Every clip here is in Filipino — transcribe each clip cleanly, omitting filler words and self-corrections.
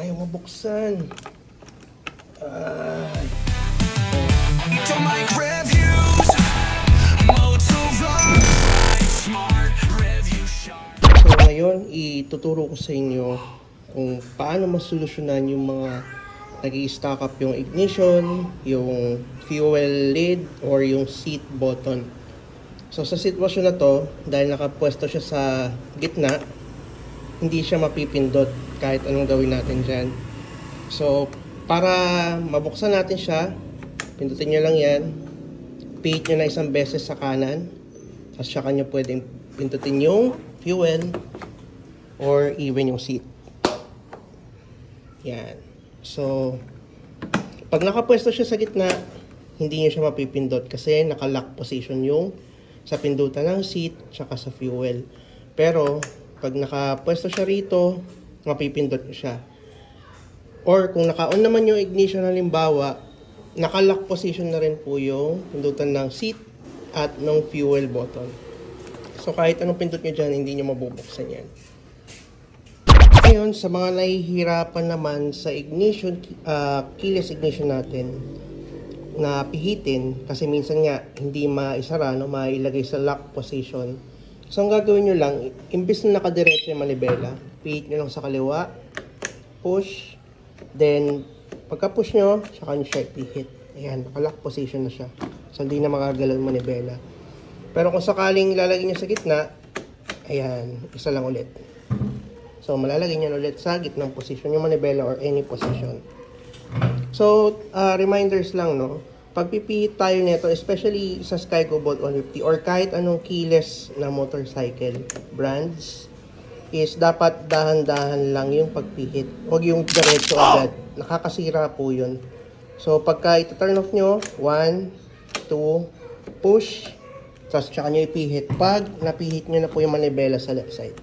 Ayaw mabuksan. Ay. So ngayon, ituturo ko sa inyo kung paano masolusyonan yung mga nag-i-stack up yung ignition, yung fuel lid, or yung seat button. So sa sitwasyon na to, dahil nakapwesto siya sa gitna, hindi siya mapipindot kahit anong gawin natin dyan. So para mabuksan natin siya, pindutin nyo lang yan, pihit nyo na isang beses sa kanan, tapos saka nyo pwedeng pindutin yung fuel or even yung seat. Yan. So pag nakapwesto siya sa gitna, hindi nyo siya mapipindot kasi naka-lock position yung sa pindutan ng seat tsaka sa fuel. Pero pag nakapwesto siya rito, mapipindot nyo siya. Or kung naka-on naman yung ignition, halimbawa, naka-lock position na rin po yung pindutan ng seat at ng fuel button. So kahit anong pindot nyo dyan, hindi nyo mabubuksan yan. Ngayon, sa mga nahihirapan naman sa ignition, keyless ignition natin, na pihitin, kasi minsan nga hindi maisara, no, mailagay sa lock position. So ang gagawin nyo lang, imbis na nakadiretso yung manibela, pihit nyo lang sa kaliwa, push, then pagka-push nyo, saka nyo siya ipihit. Ayan, naka-lock position na siya. So hindi na makagalaw yung manibela. Pero kung sakaling ilalagay nyo sa gitna, ayan, isa lang ulit. So malalagay nyo ulit sa gitnang position yung manibela or any position. So, reminders lang, no? Pagpipihit tayo nito, especially sa Skygo Bolt 150 or kahit anong keyless na motorcycle brands, is dapat dahan-dahan lang yung pagpihit. Huwag yung diretso agad. Nakakasira po yun. So, pagka ito-turn off nyo, 1, 2, push, tapos tsaka nyo ipihit. Pag napihit nyo na po yung manibela sa left side.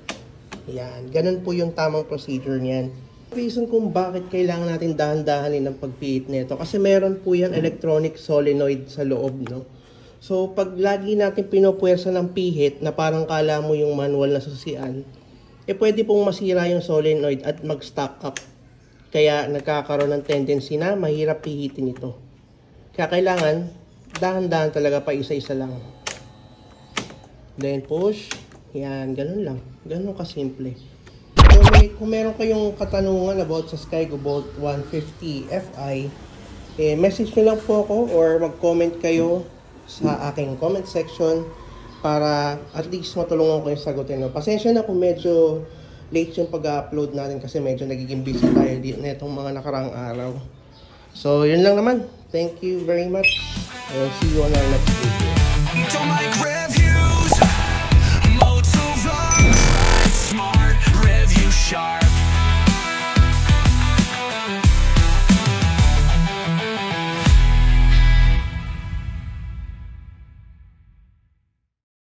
Yan. Ganun po yung tamang procedure niyan. Reason kung bakit kailangan natin dahan-dahanin ng pagpihit nito kasi meron po yan electronic solenoid sa loob, no? So pag lagi natin pinupuwersa ng pihit na parang kala mo yung manual na susian, pwede pong masira yung solenoid at mag-stack up. Kaya nagkakaroon ng tendency na mahirap pihitin ito. Kaya kailangan dahan-dahan talaga, pa isa-isa lang. Then push. Yan, ganun lang. Ganun kasimple. Kung meron kayong katanungan about sa Skygo Bolt 150 Fi, message nyo lang po ako or mag-comment kayo sa aking comment section para at least matulungan ko yung sagutin. Pasensya na kung medyo late yung pag-upload natin kasi medyo nagiging busy tayo na itong mga nakarang araw. So, yun lang naman. Thank you very much. And see you on our next video.